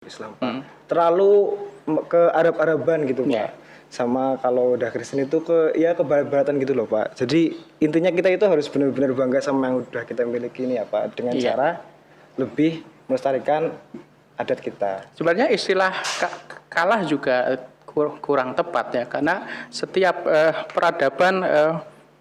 Islam Pak. Terlalu ke Arab-Araban gitu Pak. Sama kalau udah Kristen itu ke barat-baratan gitu loh Pak. Jadi intinya kita itu harus benar-benar bangga sama yang udah kita miliki ini ya Pak, dengan cara lebih melestarikan adat kita. Sebenarnya istilah kalah juga kurang tepat ya, karena setiap peradaban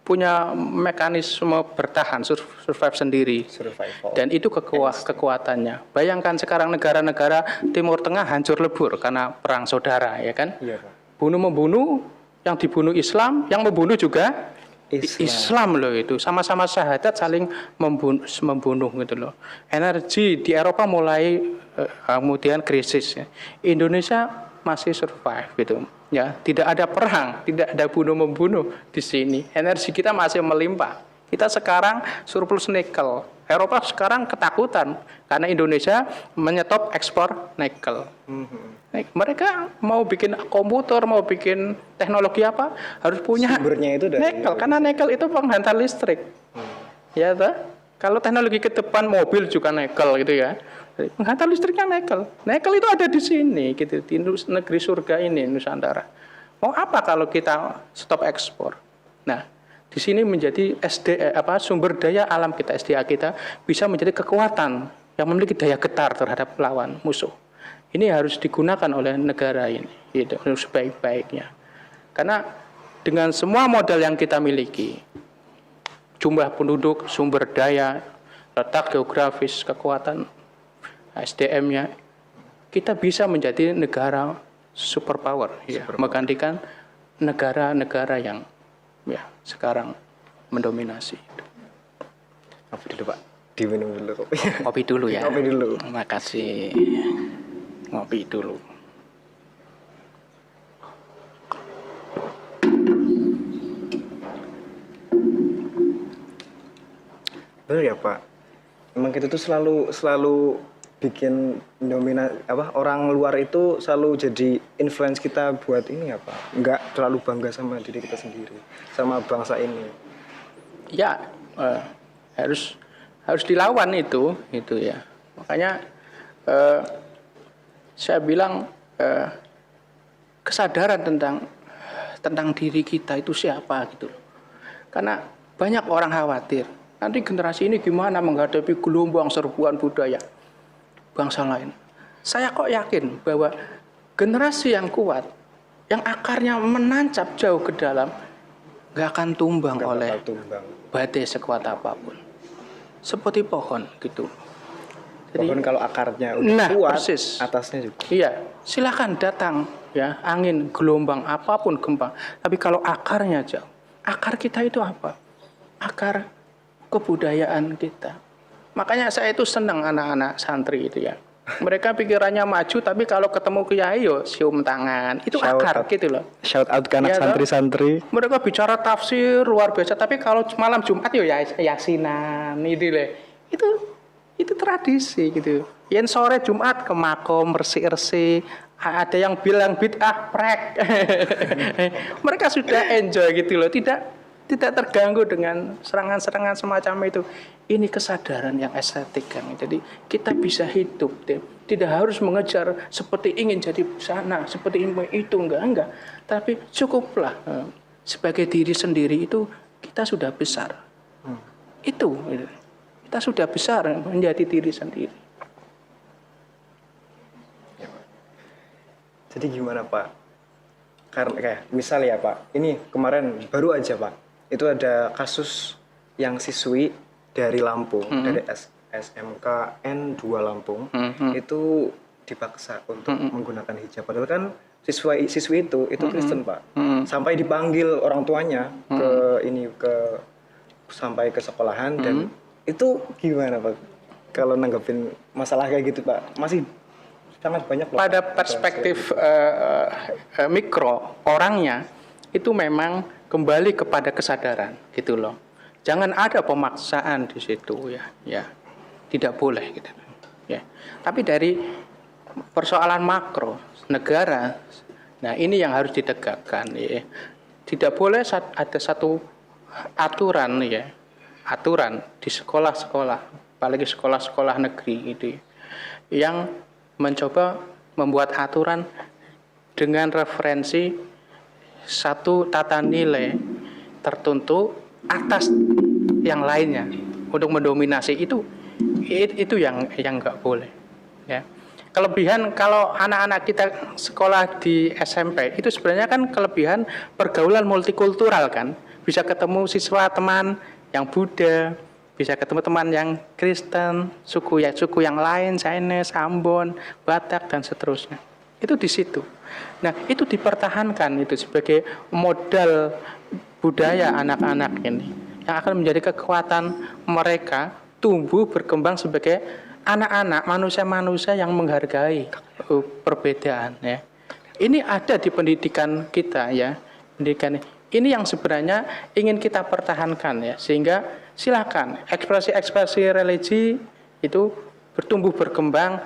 punya mekanisme bertahan, survive sendiri. Survival. Dan itu kekuatannya. Bayangkan sekarang negara-negara Timur Tengah hancur lebur karena perang saudara, ya kan? Iya Pak. Bunuh-membunuh, yang dibunuh Islam, yang membunuh juga Islam loh itu. Sama-sama syahadat saling membunuh gitu loh. Energi di Eropa mulai kemudian krisis ya. Indonesia masih survive gitu. Ya, tidak ada perang, tidak ada bunuh-membunuh di sini. Energi kita masih melimpah. Kita sekarang surplus nikel. Eropa sekarang ketakutan karena Indonesia menyetop ekspor nikel. Mereka mau bikin komputer, mau bikin teknologi apa, harus punya sumbernya itu dari nikel, karena nikel itu penghantar listrik. Ya toh? Kalau teknologi ke depan mobil juga nikel gitu ya. Penghantar listriknya nikel. Nikel itu ada di sini gitu, di negeri surga ini Nusantara. Mau apa kalau kita stop ekspor? Nah, di sini menjadi sumber daya alam kita, SDA kita bisa menjadi kekuatan yang memiliki daya getar terhadap lawan musuh. Ini harus digunakan oleh negara ini, gitu, sebaik-baiknya. Karena dengan semua modal yang kita miliki, jumlah penduduk, sumber daya, letak geografis, kekuatan SDM-nya, kita bisa menjadi negara superpower, menggantikan negara-negara yang ya sekarang mendominasi. Kopi dulu Pak, diminum dulu kopi. Kopi dulu ya. Kopi dulu. Makasih. Ngopi dulu. Benar ya Pak. Emang kita tuh selalu bikin orang luar itu selalu jadi influence kita buat ini ya Pak. Enggak terlalu bangga sama diri kita sendiri, sama bangsa ini. Ya, harus dilawan itu ya. Makanya saya bilang kesadaran tentang diri kita itu siapa gitu. Karena banyak orang khawatir nanti generasi ini gimana menghadapi gelombang serbuan budaya bangsa lain. Saya kok yakin bahwa generasi yang kuat, yang akarnya menancap jauh ke dalam, nggak akan tumbang oleh badai sekuat apapun. Seperti pohon gitu. Jadi, pohon kalau akarnya udah kuat, persis. Atasnya juga. Iya, silakan datang ya, angin, gelombang, apapun gempa. Tapi kalau akarnya jauh, akar kita itu apa? Akar kebudayaan kita. Makanya saya itu senang anak-anak santri itu ya. Mereka pikirannya maju, tapi kalau ketemu kiai yo cium tangan. Itu shout akar out, gitu loh. Shout out ke anak santri-santri. Mereka bicara tafsir luar biasa, tapi kalau malam Jumat yo yasinan itu loh. Itu tradisi gitu. Yang sore Jumat ke makom bersih-bersih, ada yang bilang bid'ah prek. Mereka sudah enjoy gitu loh, tidak terganggu dengan serangan-serangan semacam itu. Ini kesadaran yang estetik kan. Jadi kita bisa hidup, tidak harus mengejar seperti ingin jadi sana, seperti ingin itu enggak. Tapi cukuplah sebagai diri sendiri itu kita sudah besar. Itu. Kita sudah besar menjadi diri sendiri. Jadi gimana Pak? Karena kayak misal ya Pak, ini kemarin baru aja Pak, itu ada kasus yang siswi dari Lampung, dari SMKN 2 Lampung, itu dipaksa untuk menggunakan hijab. Padahal kan siswi itu Kristen Pak, sampai dipanggil orang tuanya sampai ke sekolahan dan itu gimana Pak? Kalau nanggepin masalah kayak gitu Pak, masih sangat banyak. Pada perspektif mikro orangnya itu memang kembali kepada kesadaran gitu loh. Jangan ada pemaksaan di situ ya. Tidak boleh gitu. Ya. Tapi dari persoalan makro negara, nah ini yang harus ditegakkan ya. Tidak boleh ada satu aturan di sekolah-sekolah, apalagi sekolah-sekolah negeri itu yang mencoba membuat aturan dengan referensi satu tata nilai tertentu atas yang lainnya untuk mendominasi itu yang nggak boleh, ya. Kelebihan kalau anak-anak kita sekolah di SMP itu sebenarnya kan kelebihan pergaulan multikultural kan, bisa ketemu siswa teman yang Buddha, bisa ketemu teman yang Kristen, suku yang lain, Chinese, Ambon, Batak dan seterusnya. Itu di situ. Nah, itu dipertahankan itu sebagai modal budaya anak-anak ini yang akan menjadi kekuatan mereka tumbuh berkembang sebagai anak-anak manusia-manusia yang menghargai perbedaan, ya. Ini ada di pendidikan kita, ya. Pendidikan ini yang sebenarnya ingin kita pertahankan, ya, sehingga silakan ekspresi-ekspresi religi itu bertumbuh berkembang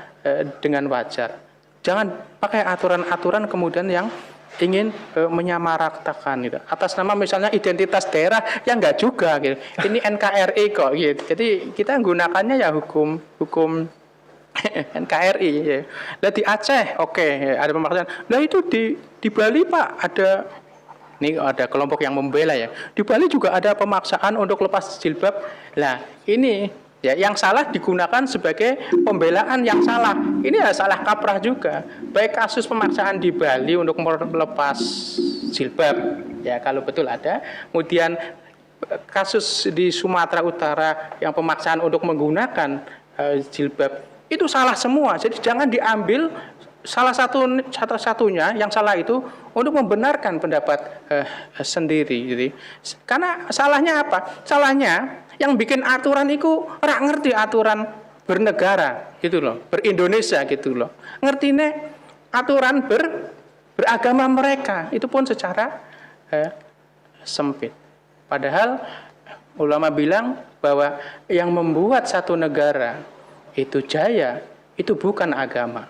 dengan wajar. Jangan pakai aturan-aturan kemudian yang ingin menyamaratakan gitu. Atas nama misalnya identitas daerah yang enggak juga gitu. Ini NKRI kok gitu. Jadi kita menggunakannya ya hukum NKRI ya. Lah di Aceh oke, ada pemaksaan. Lah itu di Bali Pak ada kelompok yang membela ya. Di Bali juga ada pemaksaan untuk lepas jilbab. Lah ini ya, yang salah digunakan sebagai pembelaan yang salah. Ini ya salah kaprah juga. Baik kasus pemaksaan di Bali untuk melepas jilbab, ya kalau betul ada. Kemudian kasus di Sumatera Utara yang pemaksaan untuk menggunakan jilbab, itu salah semua. Jadi jangan diambil salah satunya yang salah itu untuk membenarkan pendapat sendiri. Jadi, karena salahnya apa? Salahnya yang bikin aturan itu ora ngerti aturan bernegara gitu loh, berindonesia gitu loh. Ngertine aturan beragama mereka itu pun secara sempit. Padahal ulama bilang bahwa yang membuat satu negara itu jaya itu bukan agama.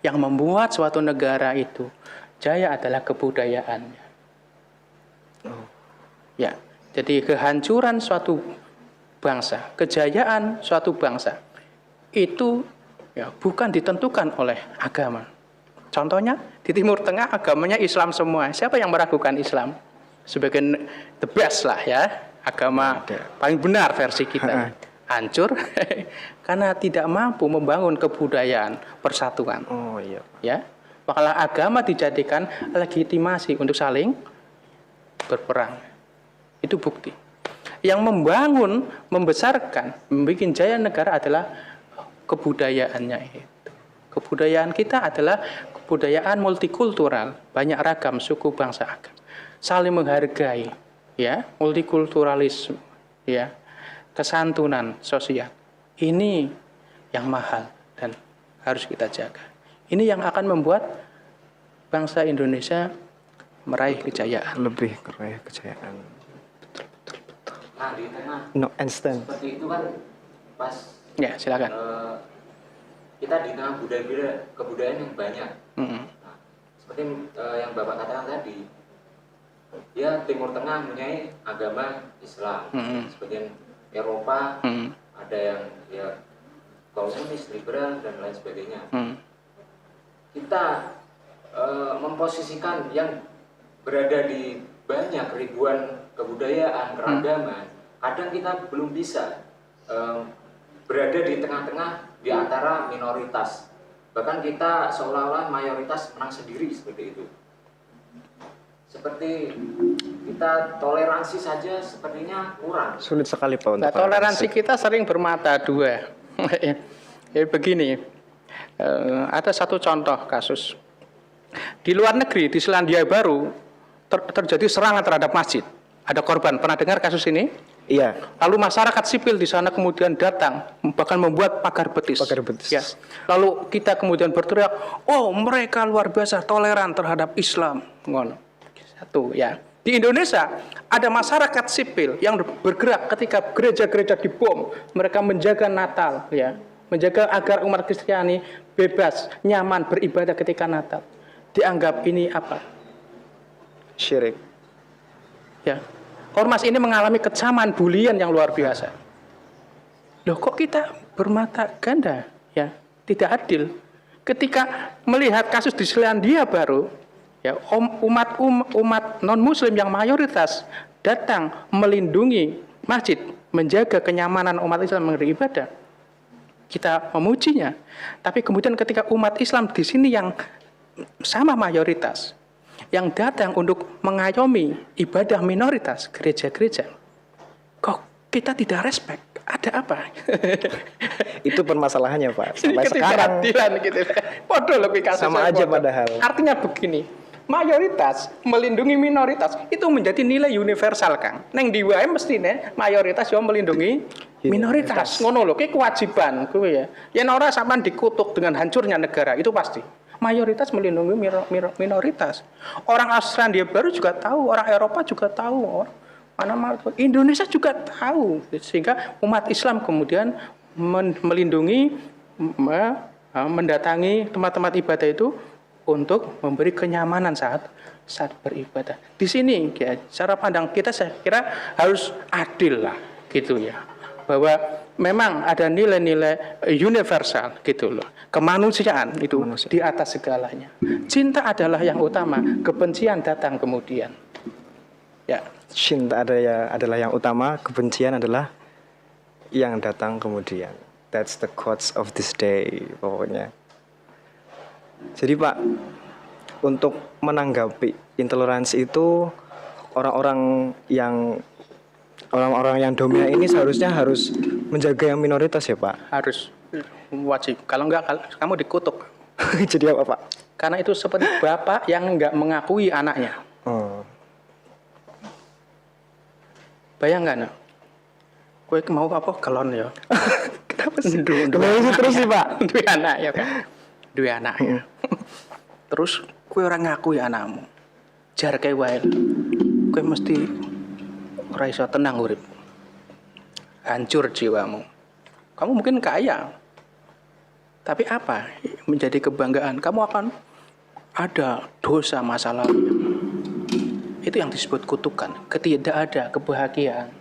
Yang membuat suatu negara itu jaya adalah kebudayaannya. Ya. Jadi kehancuran suatu bangsa, kejayaan suatu bangsa itu ya bukan ditentukan oleh agama. Contohnya di Timur Tengah agamanya Islam semua. Siapa yang meragukan Islam? Sebagai the best lah ya, agama paling benar versi kita. Hancur karena tidak mampu membangun kebudayaan persatuan. Oh iya. Ya, maka agama dijadikan legitimasi untuk saling berperang. Itu bukti. Yang membangun, membesarkan, membuat jaya negara adalah kebudayaannya itu. Kebudayaan kita adalah kebudayaan multikultural, banyak ragam suku bangsa agama, saling menghargai, ya, multikulturalisme, ya, kesantunan sosial. Ini yang mahal dan harus kita jaga. Ini yang akan membuat bangsa Indonesia meraih kejayaan. Lebih meraih kejayaan. Nah di tengah No Einstein. seperti itu kan pas Ya silakan. kita di tengah kebudayaan yang banyak. Nah, seperti yang Bapak katakan tadi, ya Timur Tengah mempunyai agama Islam, seperti Eropa ada yang ya komunis, liberal dan lain sebagainya. Kita memposisikan yang berada di banyak ribuan kebudayaan, keragaman, kadang kita belum bisa berada di tengah-tengah di antara minoritas. Bahkan kita seolah-olah mayoritas menang sendiri seperti itu. Seperti kita toleransi saja sepertinya kurang. Sulit sekali Pak untuk Toleransi kita sering bermata dua. Ya, begini, ada satu contoh kasus. Di luar negeri, di Selandia Baru, terjadi serangan terhadap masjid. Ada korban. Pernah dengar kasus ini? Iya. Lalu masyarakat sipil di sana kemudian datang, bahkan membuat pagar betis. Pagar betis. Ya. Lalu kita kemudian berteriak, oh mereka luar biasa toleran terhadap Islam. Ngono. Satu ya. Di Indonesia ada masyarakat sipil yang bergerak ketika gereja-gereja dibom. Mereka menjaga Natal, ya, menjaga agar umat Kristiani bebas, nyaman beribadah ketika Natal. Dianggap ini apa? Syirik. Ya. Ormas ini mengalami kecaman, bulian yang luar biasa. Loh kok kita bermata ganda, ya? Tidak adil. Ketika melihat kasus di Selandia Baru, ya, umat non-Muslim yang mayoritas datang melindungi masjid, menjaga kenyamanan umat Islam beribadah, kita memujinya. Tapi kemudian ketika umat Islam di sini yang sama mayoritas, yang datang untuk mengayomi ibadah minoritas, gereja-gereja, kok kita tidak respect? Ada apa? Itu permasalahannya Pak. Ini Sampai sekarang ketidakadilan gitu. Podo loh kasusnya, sama aja podo. padahal. Artinya begini, mayoritas melindungi minoritas itu menjadi nilai universal, Kang. Neng di wae mestine mayoritas yo melindungi minoritas. Ngono lho, ki kewajiban kuwi ya. Yen ora sampean dikutuk dengan hancurnya negara, itu pasti. Mayoritas melindungi minoritas. Orang Australia Baru juga tahu, orang Eropa juga tahu, Indonesia juga tahu, sehingga umat Islam kemudian melindungi, mendatangi tempat-tempat ibadah itu untuk memberi kenyamanan saat beribadah. Di sini, ya, cara pandang kita saya kira harus adil lah, gitu ya, bahwa memang ada nilai-nilai universal, gitu loh. Kemanusiaan itu di atas segalanya. Cinta adalah yang utama, kebencian datang kemudian. Ya. Cinta adalah yang utama, kebencian adalah yang datang kemudian. That's the quotes of this day pokoknya. Jadi Pak, untuk menanggapi intoleransi itu orang-orang yang dominan ini seharusnya harus menjaga yang minoritas ya Pak. Harus, wajib. Kalau enggak kamu dikutuk. Jadi apa Pak? Karena itu seperti bapak yang enggak mengakui anaknya. Bayangkan, gue mau apa kelon ya? Kenapa sih terus sih Pak? Dua anak ya kan? Dua anak ya. Terus gue orang ngakui anakmu. Jar kayak wae. Gue mesti ora iso tenang urip. Hancur jiwamu. Kamu mungkin kaya. Tapi apa menjadi kebanggaan? Kamu akan ada dosa masa lalu. Itu yang disebut kutukan. Tidak ada kebahagiaan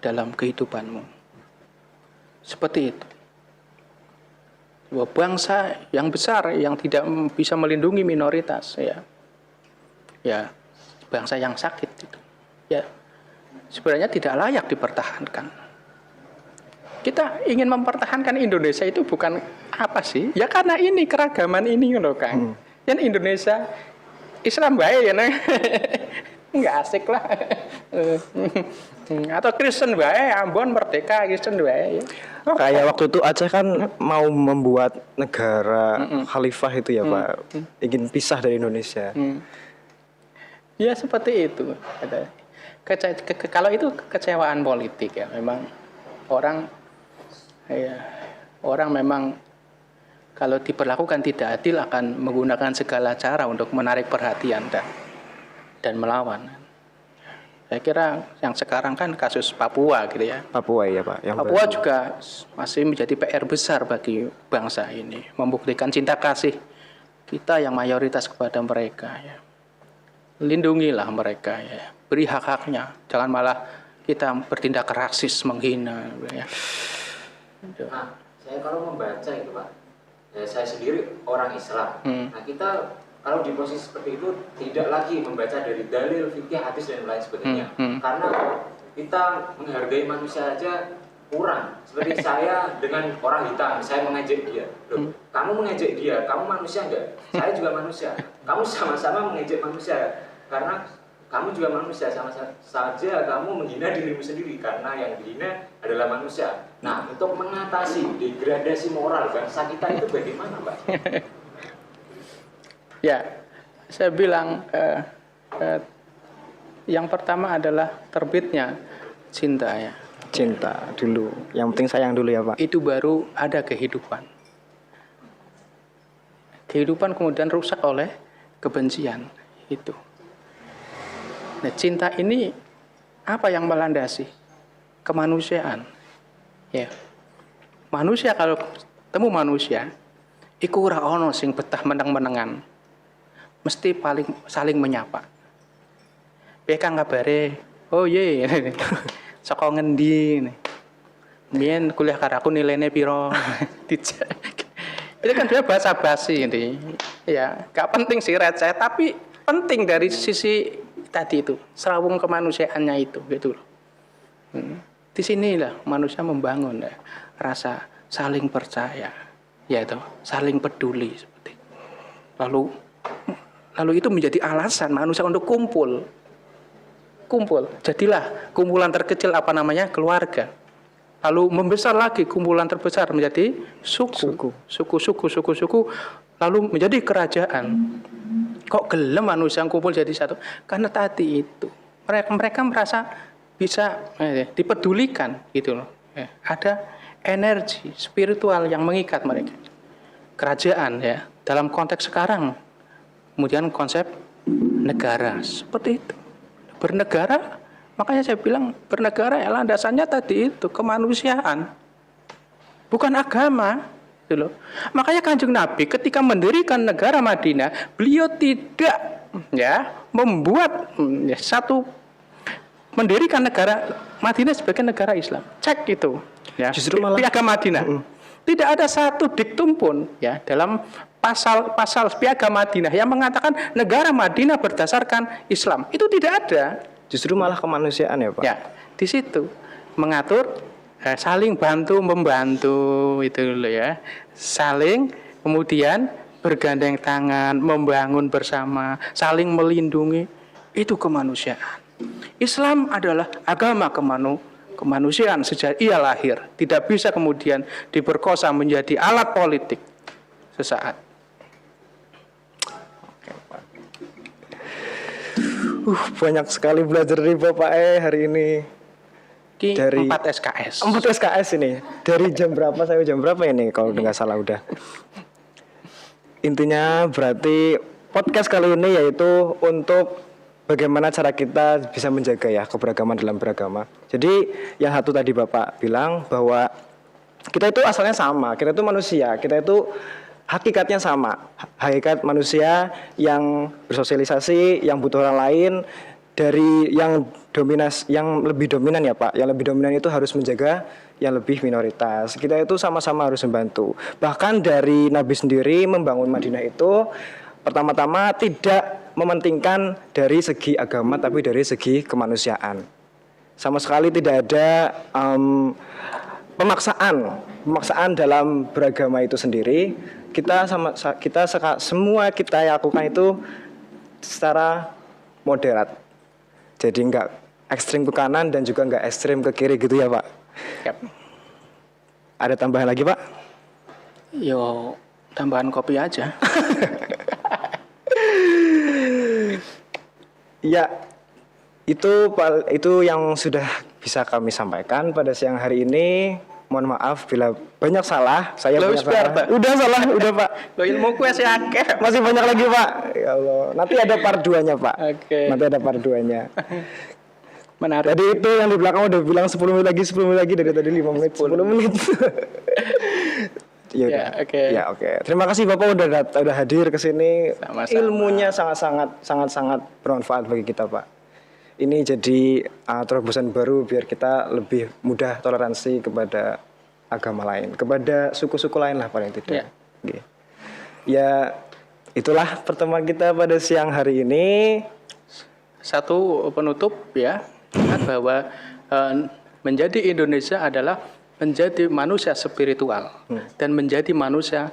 dalam kehidupanmu. Seperti itu. Sebuah bangsa yang besar yang tidak bisa melindungi minoritas, ya bangsa yang sakit itu, ya sebenarnya tidak layak dipertahankan. Kita ingin mempertahankan Indonesia itu bukan apa sih? Ya karena ini keragaman ini loh Kang. Yang Indonesia Islam baik ya nih. Enggak asik lah. Atau Kristen baik, Ambon merdeka Kristen baik ya. Kayak waktu itu Aceh kan mau membuat negara khalifah itu ya Pak. Ingin pisah dari Indonesia. Ya seperti itu. Kalau itu kekecewaan politik ya, memang orang memang kalau diperlakukan tidak adil akan menggunakan segala cara untuk menarik perhatian dan melawan. Saya kira yang sekarang kan kasus Papua gitu ya. Papua ya Pak. Papua juga masih menjadi PR besar bagi bangsa ini, membuktikan cinta kasih kita yang mayoritas kepada mereka ya. Lindungilah mereka ya, beri hak-haknya, jangan malah kita bertindak rasis, menghina ya. Nah, saya kalau membaca itu Pak, ya saya sendiri orang Islam. Nah kita kalau di posisi seperti itu tidak lagi membaca dari dalil, fikih, hadis dan lain sebagainya. Karena kita menghargai manusia aja kurang. Seperti saya dengan orang hitam, saya mengejek dia. Loh, kamu mengejek dia, kamu manusia enggak? Saya juga manusia. Kamu sama-sama mengejek manusia. Karena kamu juga manusia, sama saja kamu menghina dirimu sendiri karena yang dihina adalah manusia. Nah, untuk mengatasi degradasi moral bangsa kita itu bagaimana, Pak? Ya, saya bilang yang pertama adalah terbitnya cinta ya. Cinta dulu, yang penting sayang dulu ya Pak. Itu baru ada kehidupan. Kehidupan kemudian rusak oleh kebencian itu. Nah, cinta ini apa yang melandasi? Kemanusiaan. Ya. Manusia kalau ketemu manusia, iku ora ono sing betah meneng-menengan. Mesti paling saling menyapa. Piye Kang kabare? Oh ye. Saka ngendi? Mien kuliah karo aku nilainya piro? Itu kan dia bahasa basi ini. Ya, gak penting sih receh, tapi penting dari sisi tadi itu, serawung kemanusiaannya itu gitu loh. Di sinilah manusia membangun ya, rasa saling percaya, yaitu saling peduli seperti itu. Lalu itu menjadi alasan manusia untuk kumpul. Jadilah kumpulan terkecil apa namanya? Keluarga. Lalu membesar lagi kumpulan terbesar menjadi suku, lalu menjadi kerajaan. Kok gelem manusia kumpul jadi satu? Karena tadi itu mereka merasa bisa dipedulikan gitu loh. Ada energi spiritual yang mengikat mereka. Kerajaan ya dalam konteks sekarang. Kemudian konsep negara seperti itu. Bernegara, makanya saya bilang bernegara ya landasannya tadi itu kemanusiaan, bukan agama, gitu loh. Makanya Kanjeng Nabi ketika mendirikan negara Madinah, beliau tidak membuat mendirikan negara Madinah sebagai negara Islam. Cek itu, ya. Justru malah Piagam Madinah. Tidak ada satu diktum pun ya dalam pasal Piagam Madinah yang mengatakan negara Madinah berdasarkan Islam. Itu tidak ada. Justru malah kemanusiaan ya Pak. Ya, di situ mengatur saling bantu membantu itu loh ya. Saling kemudian bergandeng tangan, membangun bersama, saling melindungi. Itu kemanusiaan. Islam adalah agama kemanusiaan sejak ia lahir. Tidak bisa kemudian diperkosa menjadi alat politik sesaat. Banyak sekali belajar dari Bapak hari ini. Dari 4 SKS. 4 SKS ini. Dari jam berapa sampai jam berapa ini kalau nggak salah udah. Intinya berarti podcast kali ini yaitu untuk bagaimana cara kita bisa menjaga ya keberagaman dalam beragama. Jadi yang satu tadi Bapak bilang bahwa kita itu asalnya sama, kita itu manusia, kita itu hakikatnya sama. Hakikat manusia yang bersosialisasi, yang butuh orang lain, dari yang lebih dominan ya Pak. Yang lebih dominan itu harus menjaga yang lebih minoritas. Kita itu sama-sama harus membantu. Bahkan dari Nabi sendiri membangun Madinah itu pertama-tama tidak mementingkan dari segi agama tapi dari segi kemanusiaan. Sama sekali tidak ada pemaksaan dalam beragama itu sendiri. Semua kita lakukan itu secara moderat. Jadi enggak ekstrim ke kanan dan juga enggak ekstrim ke kiri gitu ya Pak. Yap. Ada tambahan lagi Pak? Yo, tambahan kopi aja. Ya, itu yang sudah bisa kami sampaikan pada siang hari ini. Mohon maaf bila banyak salah. Saya banyak salah. Udah salah, udah Pak. Lo ilmu ku sih akeh. Masih banyak lagi Pak. Ya Allah. Nanti ada part 2-nya Pak. Oke. Nanti ada part 2-nya. Menarik. Tadi itu yang di belakang udah bilang 10 menit lagi dari tadi 5 menit 10 menit. Ya, oke. Ya, oke. Terima kasih Bapak udah hadir ke sini. Sama-sama. Ilmunya sangat bermanfaat bagi kita, Pak. Ini jadi terobosan baru biar kita lebih mudah toleransi kepada agama lain, kepada suku-suku lain lah paling tidak. Ya. Ya, itulah pertemuan kita pada siang hari ini. Satu penutup ya, bahwa menjadi Indonesia adalah menjadi manusia spiritual dan menjadi manusia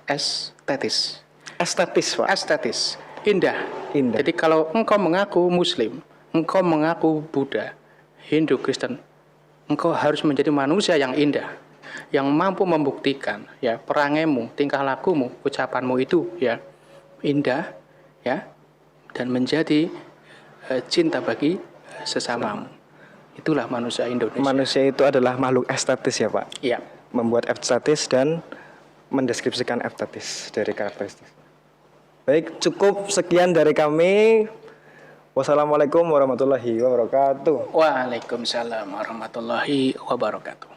estetis. Estetis, Pak. Estetis, indah. Indah. Jadi kalau engkau mengaku Muslim, engkau mengaku Buddha, Hindu, Kristen, engkau harus menjadi manusia yang indah, yang mampu membuktikan ya perangaimu, tingkah lakumu, ucapanmu itu ya indah ya dan menjadi cinta bagi sesamamu. Itulah manusia Indonesia. Manusia itu adalah makhluk estetis ya Pak. Iya. Membuat estetis dan mendeskripsikan estetis dari karakteristik. Baik, cukup sekian dari kami. Wassalamualaikum warahmatullahi wabarakatuh. Waalaikumsalam warahmatullahi wabarakatuh.